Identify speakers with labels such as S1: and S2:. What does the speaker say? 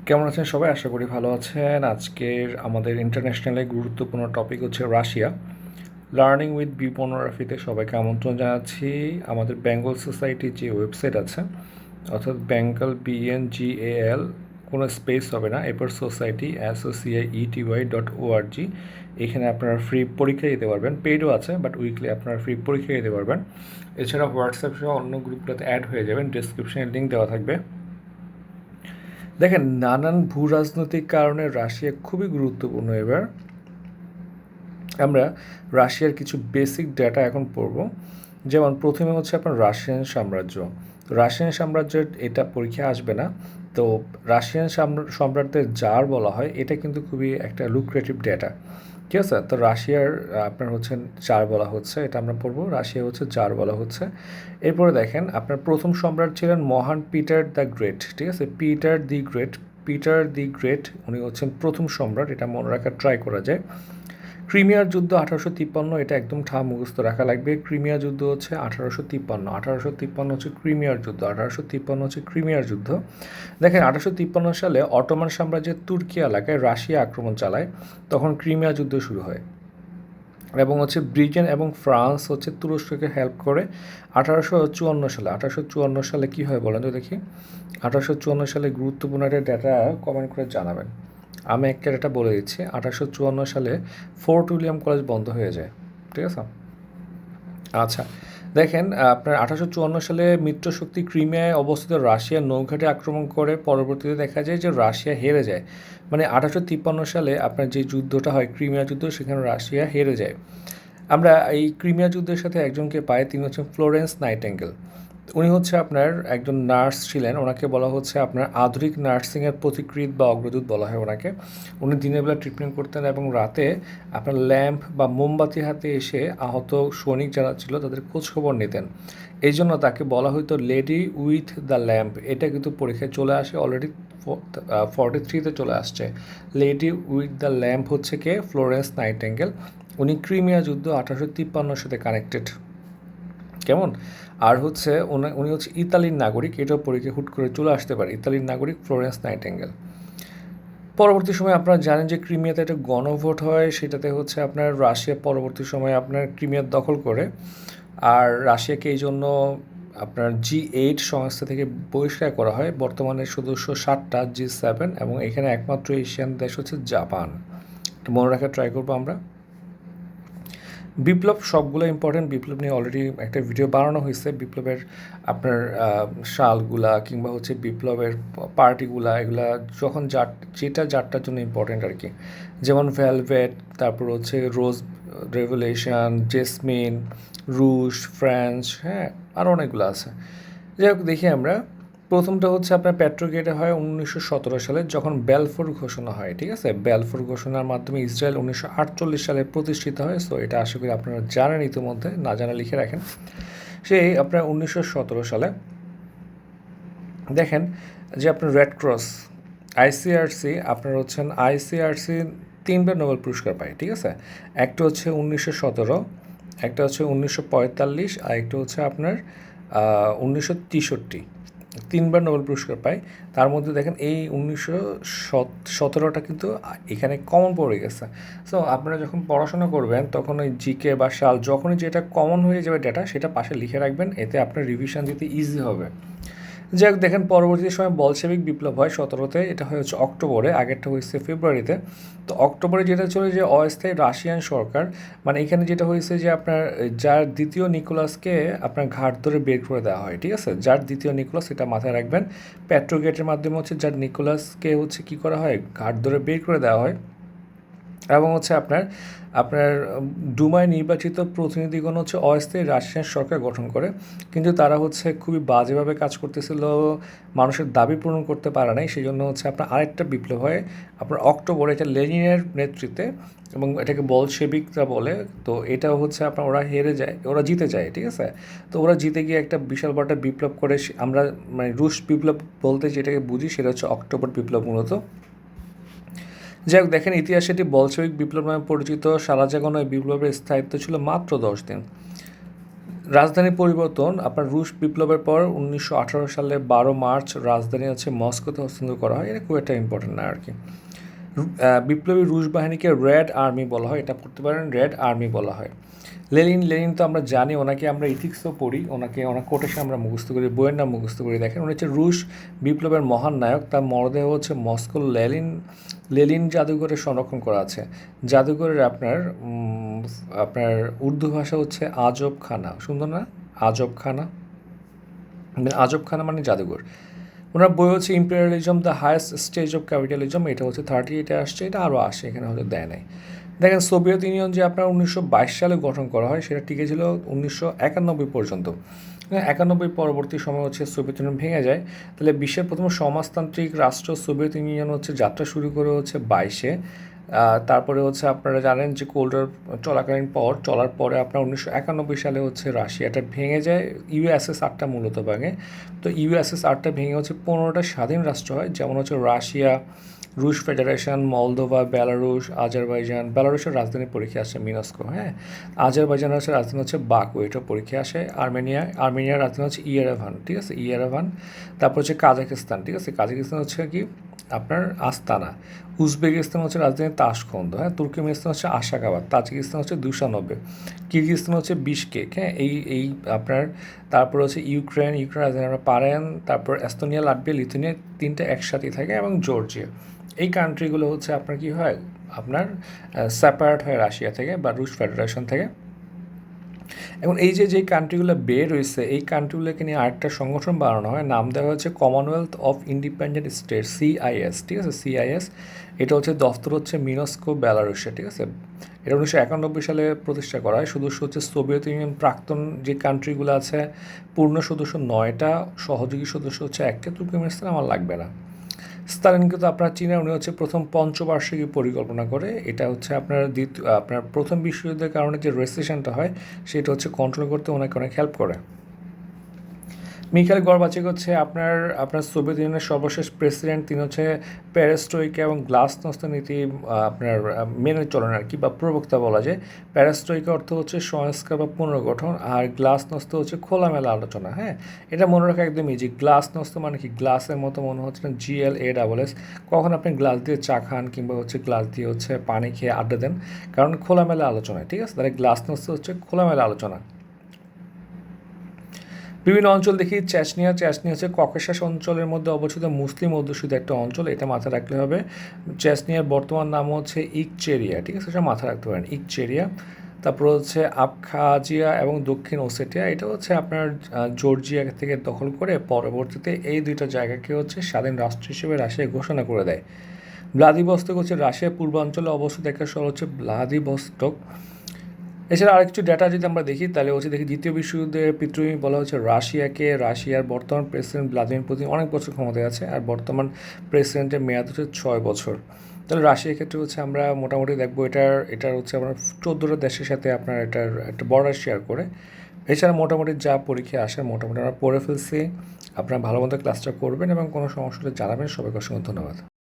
S1: কেমন আছেন সবাই? আশা করি ভালো আছেন। আজকের আমাদের ইন্টারন্যাশনালি গুরুত্বপূর্ণ টপিক হচ্ছে রাশিয়া। লার্নিং উইথ বিপর্নোগ্রাফিতে সবাইকে আমন্ত্রণ জানাচ্ছি। আমাদের বেঙ্গল সোসাইটির যে ওয়েবসাইট আছে, অর্থাৎ বেঙ্গল BNGAL, কোনো স্পেস হবে না, এরপর সোসাইটি SOCIETY.org। এখানে আপনারা ফ্রি পরীক্ষা দিতে পারবেন। পেইডও আছে, বাট উইকলি আপনারা ফ্রি পরীক্ষা দিতে পারবেন। এছাড়া হোয়াটসঅ্যাপ সহ অন্য গ্রুপগুলোতে অ্যাড হয়ে যাবেন। ডিসক্রিপশনে লিঙ্ক দেওয়া থাকবে। দেখেন, নানান ভূ রাজনৈতিক কারণে রাশিয়া খুবই গুরুত্বপূর্ণ। এবার আমরা রাশিয়ার কিছু বেসিক ডেটা এখন পড়ব। যেমন প্রথমে হচ্ছে আপনার রাশিয়ান সাম্রাজ্য। রাশিয়ান সাম্রাজ্যের এটা পরীক্ষা আসবে না। তো রাশিয়ান সম্রাটদের জার বলা হয়, এটা কিন্তু খুবই একটা লুক্রেটিভ ডেটা। ঠিক আছে? তো রাশিয়ার আপনার হচ্ছে জার বলা হচ্ছে, এটা আমরা পড়বো। রাশিয়া হচ্ছে জার বলা হচ্ছে। এরপরে দেখেন, আপনার প্রথম সম্রাট ছিলেন মহান পিটার দ্য গ্রেট। ঠিক আছে? পিটার দি গ্রেট উনি হচ্ছেন প্রথম সম্রাট। এটা মনে রাখার ট্রাই করা যায়। ক্রিমিয়ার যুদ্ধ 1853, এটা একদম মুখস্থ রাখা লাগবে। ক্রিমিয়া যুদ্ধ হচ্ছে 1853 হচ্ছে ক্রিমিয়ার যুদ্ধ। 1853 হচ্ছে ক্রিমিয়ার যুদ্ধ। দেখেন, 1853 সালে অটোমান সাম্রাজ্যের তুর্কি এলাকায় রাশিয়া আক্রমণ চালায়, তখন ক্রিমিয়া যুদ্ধ শুরু হয়। এবং হচ্ছে ব্রিটেন এবং ফ্রান্স হচ্ছে তুরস্ককে হেল্প করে 1854 সালে কী হয় বলেন তো দেখি। 1854 সালে গুরুত্বপূর্ণ একটা ডেটা কমেন্ট করে জানাবেন। আমি একটা ডেটা বলে দিচ্ছি। 1854 সালে ফোর্ট উইলিয়াম কলেজ বন্ধ হয়ে যায়। ঠিক আছে? আচ্ছা, দেখেন, আপনার 1854 সালে মিত্রশক্তি ক্রিমিয়ায় অবস্থিত রাশিয়ার নৌঘাটে আক্রমণ করে। পরবর্তীতে দেখা যায় যে রাশিয়া হেরে যায়। মানে 1853 সালে আপনার যে যুদ্ধটা হয়, ক্রিমিয়া যুদ্ধ, সেখানে রাশিয়া হেরে যায়। আমরা এই ক্রিমিয়া যুদ্ধের সাথে একজনকে পাই, তিনি হচ্ছেন ফ্লোরেন্স নাইটেঙ্গেল। উনি হচ্ছে আপনার একজন নার্স ছিলেন। ওনাকে বলা হচ্ছে আপনার আধুনিক নার্সিংয়ের পথিকৃৎ বা অগ্রদূত বলা হয় ওনাকে। উনি দিনের বেলা ট্রিটমেন্ট করতেন এবং রাতে আপনার ল্যাম্প বা মোমবাতি হাতে এসে আহত সৈনিক যারা ছিল তাদের খোঁজখবর নিতেন। এই জন্য তাকে বলা হতো লেডি উইথ দ্য ল্যাম্প। এটা কিন্তু পরীক্ষায় চলে আসে অলরেডি, 43-তে চলে আসছে। লেডি উইথ দ্য ল্যাম্প হচ্ছে কে? Florence Nightingale. উনি ক্রিমিয়া যুদ্ধ 1853 সাথে কানেক্টেড। কেমন? আর হচ্ছে উনি হচ্ছে ইতালির নাগরিক। এটাও পরীক্ষা হুট করে চলে আসতে পারে। ইতালির নাগরিক ফ্লোরেন্স নাইটেঙ্গেল। পরবর্তী সময়ে আপনারা জানেন যে ক্রিমিয়াতে একটা গণভোট হয়, সেটাতে হচ্ছে আপনার রাশিয়া পরবর্তী সময়ে আপনার ক্রিমিয়ার দখল করে। আর রাশিয়াকে এই জন্য আপনার G8 সংস্থা থেকে বহিষ্কার করা হয়। বর্তমানে সদস্য 7টা, G7, এবং এখানে একমাত্র এশিয়ান দেশ হচ্ছে জাপান। মনে রাখার ট্রাই করবো আমরা। বিপ্লব সবগুলো ইম্পর্টেন্ট। বিপ্লব নিয়ে অলরেডি একটা ভিডিও বানানো হয়েছে। বিপ্লবের আপনার সালগুলা কিংবা হচ্ছে বিপ্লবের পার্টিগুলা, এগুলা যখন যেটা যারটার জন্য ইম্পর্টেন্ট আর কি। যেমন ভেলভেট, তারপর হচ্ছে রোজ রেভলিউশন, জেসমিন, রুশ, ফ্রেঞ্চ, হ্যাঁ, আরও অনেকগুলো আছে। যাই হোক, দেখি আমরা। প্রথমটা হচ্ছে আপনার পেট্রোগেটে হয় 1917 সালে, যখন বেলফোর ঘোষণা হয়। ঠিক আছে? বেলফোর ঘোষণার মাধ্যমে ইসরায়েল 1948 সালে প্রতিষ্ঠিত হয়। সো এটা আশা করি আপনারা জানেন ইতিমধ্যে, না জানা লিখে রাখেন। সেই আপনার 1917 সালে দেখেন যে আপনার রেড ক্রস, আইসিআরসি, আপনার হচ্ছেন আইসিআরসি 3বার নোবেল পুরস্কার পায়। ঠিক আছে? একটা হচ্ছে 1917, একটা হচ্ছে 1945, আর একটা হচ্ছে আপনার 1963। 3বার নোবেল পুরস্কার পায়। তার মধ্যে দেখেন এই 1917টা কিন্তু এখানে কমন পড়ে গেছে। সো আপনারা যখন পড়াশোনা করবেন তখন ওই জিকে বা সাল যখনই যেটা কমন হয়ে যাবে ডেটা, সেটা পাশে লিখে রাখবেন, এতে আপনার রিভিশন দিতে ইজি হবে। যাই হোক, দেখেন পরবর্তী সময় বলশেভিক বিপ্লব হয় 17তে। এটা হচ্ছে অক্টোবরে, আগেরটা হয়েছে ফেব্রুয়ারিতে। তো অক্টোবরে যেটা চলে যে অস্থায়ী রাশিয়ান সরকার, মানে এখানে যেটা হয়েছে যে আপনার যার দ্বিতীয় নিকোলাসকে আপনার ঘাট ধরে বের করে দেওয়া হয়। ঠিক আছে? যার দ্বিতীয় নিকোলাস, এটা মাথায় রাখবেন। পেট্রোগেটের মাধ্যমে হচ্ছে যার নিকোলাসকে হচ্ছে কী করা হয়, ঘাট ধরে বের করে দেওয়া হয়। এবং হচ্ছে আপনার আপনার ডুমায় নির্বাচিত প্রতিনিধিগণ হচ্ছে অস্থায়ী রাশিয়ান সরকার গঠন করে, কিন্তু তারা হচ্ছে খুবই বাজেভাবে কাজ করতেছিল, মানুষের দাবি পূরণ করতে পারে নাই। সেই জন্য হচ্ছে আপনার আরেকটা বিপ্লব হয় আপনার অক্টোবরে, এটা লেনিনের নেতৃত্বে, এবং এটাকে বলশেভিকরা বলে। তো এটাও হচ্ছে আপনার ওরা হেরে যায়, ওরা জিতে যায়। ঠিক আছে? তো ওরা জিতে গিয়ে একটা বিশাল বড় বিপ্লব করে। আমরা মানে রুশ বিপ্লব বলতে যেটাকে বুঝি, সেটা হচ্ছে অক্টোবর বিপ্লব মূলত। যাই হোক, দেখেন ইতিহাসে এটি বলশেভিক বিপ্লব নামে পরিচিত। সারা জাগানো এই বিপ্লবের স্থায়িত্ব ছিল মাত্র 10 দিন। রাজধানী পরিবর্তন আপনার রুশ বিপ্লবের পর 1918 সালে 12 মার্চ রাজধানী হচ্ছে মস্কোতে হস্তান্তর করা হয়। এটা খুব একটা ইম্পর্টেন্ট না আর কি। বিপ্লবী রুশ বাহিনীকে রেড আর্মি বলা হয়, এটা পড়তে পারেন, রেড আর্মি বলা হয়। লেনিন তো আমরা জানি, ওনাকে আমরা ইথিক্সও পড়ি, ওনার কোটেশন আমরা মুখস্থ করি, বইয়ের নাম মুখস্থ করি। দেখেন উনি হচ্ছে রুশ বিপ্লবের মহান নায়ক। তার মরদেহ হচ্ছে মস্কোর লেনিন জাদুঘরে সংরক্ষণ করা আছে। জাদুঘরের আপনার উর্দু ভাষা হচ্ছে আজবখানা, সুন্দর না? আজবখানা, আজবখানা মানে জাদুঘর। ওনার বই হচ্ছে imperialism the highest stage of capitalism, এটা হচ্ছে 38-এ আসছে, এটা আরও আসে, এখানে হয়তো দেয় নাই। দেখেন সোভিয়েত ইউনিয়ন যে আপনার 1922 সালে গঠন করা হয়, সেটা টিকে ছিল 1991 পর্যন্ত। 91 পরবর্তী সময় হচ্ছে সোভিয়েত ইউনিয়ন ভেঙে যায়। তাহলে বিশ্বের প্রথম সমাজতান্ত্রিক রাষ্ট্র সোভিয়েত ইউনিয়ন হচ্ছে যাত্রা শুরু করে হচ্ছে 22-এ। তারপরে হচ্ছে আপনারা জানেন যে কোল্ড ওয়ার চলার পরে আপনার 1991 সালে হচ্ছে রাশিয়াটা ভেঙে যায়, ইউএসএসআরটা মূলত ভাঙে। তো ইউএসএসআরটা ভেঙে হচ্ছে 15টা স্বাধীন রাষ্ট্র হয়, যেমন হচ্ছে রাশিয়া, রুশ ফেডারেশন, মলদোভা, বেলারুশ, আজারবাইজান। বেলারুশের রাজধানী পরীক্ষা আসে মিনস্কো, হ্যাঁ। আজারবাইজানের হচ্ছে রাজধানী হচ্ছে বাকু, এটা পরীক্ষা আসে। আর্মেনিয়ার রাজধানী হচ্ছে ইয়েরেভান, ঠিক আছে, ইয়েরেভান। তারপর হচ্ছে কাজাকিস্তান, ঠিক আছে, কাজাকিস্তান হচ্ছে কি আপনার আস্তানা। উজবেকিস্তান হচ্ছে রাজধানী তাশখন্দ, হ্যাঁ। তুর্কমেনিস্তান হচ্ছে আশাকাবাদ। তাজিকিস্তান হচ্ছে দুশানবে। কিরগিজস্তান হচ্ছে বিশকেক, হ্যাঁ। এই আপনার তারপর হচ্ছে ইউক্রেন রাজধানী আমরা পারেন। তারপর এস্তোনিয়া, লাটভিয়া, লিথুয়ানিয়া, তিনটে একসাথেই থাকে, এবং জর্জিয়া। এই কান্ট্রিগুলো হচ্ছে আপনার কি হয়, আপনার সেপারেট হয় রাশিয়া থেকে বা রুশ ফেডারেশন থেকে। এবং এই যে কান্ট্রিগুলো বের হয়েছে, এই কান্ট্রিগুলোকে নিয়ে আরেকটা সংগঠন বানানো হয়, নাম দেওয়া হচ্ছে Commonwealth of independent state, CIS, ঠিক আছে, সিআইএস। এটা হচ্ছে দফতর হচ্ছে মিনস্কো, বেলারুশে, ঠিক আছে। এটা 1991 সালে প্রতিষ্ঠা করা হয়। সদস্য হচ্ছে সোভিয়েত ইউনিয়ন প্রাক্তন যে কান্ট্রিগুলো আছে, পূর্ণ সদস্য 9টা, সহযোগী সদস্য হচ্ছে 1টা। তুর্কমেনিস্তান আমার লাগবে না। স্তালিন কিন্তু আপনার চীনা, উনি হচ্ছে প্রথম পঞ্চবার্ষিকী পরিকল্পনা করে। এটা হচ্ছে আপনার প্রথম বিশ্বযুদ্ধের কারণে যে রেসেশনটা হয়, সেটা হচ্ছে কন্ট্রোল করতে ওনাকে অনেক হেল্প করে। মিখাইল গর্বাচেভ হচ্ছে আপনার সোভিয়েত ইউনিয়নের সর্বশেষ প্রেসিডেন্ট। তিনি হচ্ছে প্যারেস্ট্রয়িকা এবং গ্লাসনস্ত নীতি আপনার মেনে চলেন আর কি, বা প্রবক্তা বলা যায়। প্যারেস্ট্রয়িকা অর্থ হচ্ছে সংস্কার বা পুনর্গঠন, আর গ্লাসনস্ত হচ্ছে খোলামেলা আলোচনা, হ্যাঁ। এটা মনে রাখা একদম ইজি। গ্লাসনস্ত মানে কি, গ্লাসের মতো মনে হচ্ছে না, GLASS। কখন আপনি গ্লাস দিয়ে চা খান কিংবা হচ্ছে গ্লাস দিয়ে হচ্ছে পানি খেয়ে আড্ডা দেন, কারণ খোলামেলা আলোচনায়, ঠিক আছে। তাহলে গ্লাসনস্ত হচ্ছে খোলামেলা আলোচনা। বিভিন্ন অঞ্চল দেখি, চেচনিয়া হচ্ছে ককেশাস অঞ্চলের মধ্যে অবস্থিত মুসলিম অধ্যুষিত একটা অঞ্চল, এটা মাথায় রাখতে হবে। চেচনিয়ার বর্তমান নাম হচ্ছে ইকচেরিয়া, ঠিক আছে, সেটা মাথায় রাখতে পারেন, ইকচেরিয়া। তারপর হচ্ছে আবখাজিয়া এবং দক্ষিণ ওসেটিয়া, এটা হচ্ছে আপনার জর্জিয়া থেকে দখল করে পরবর্তীতে এই দুইটা জায়গাকে হচ্ছে স্বাধীন রাষ্ট্র হিসেবে রাশিয়া ঘোষণা করে দেয়। ভ্লাদিভস্টক হচ্ছে রাশিয়ার পূর্বাঞ্চলে অবস্থিত একটা শহর হচ্ছে ভ্লাদিভস্টক। এছাড়া আরেকটু ডেটা যদি আমরা দেখি, তাহলে হচ্ছে দেখি দ্বিতীয় বিশ্বযুদ্ধের পিতৃভূমি বলা হচ্ছে রাশিয়াকে। রাশিয়ার বর্তমান প্রেসিডেন্ট ভ্লাদিমির পুতিন অনেক বছর ক্ষমতায় আছে, আর বর্তমান প্রেসিডেন্টের মেয়াদ হচ্ছে 6 বছর। তাহলে রাশিয়ার ক্ষেত্রে হচ্ছে আমরা মোটামুটি দেখবো এটার হচ্ছে আপনার 14টা দেশের সাথে আপনার এটার একটা বর্ডার শেয়ার করে। এছাড়া মোটামুটি যা পরীক্ষা আসে মোটামুটি আমরা পড়ে ফেলছি। আপনারা ভালো মতো ক্লাসটা করবেন এবং কোনো সমস্যা হলে জানাবেন। সবাইকে অসংখ্য ধন্যবাদ।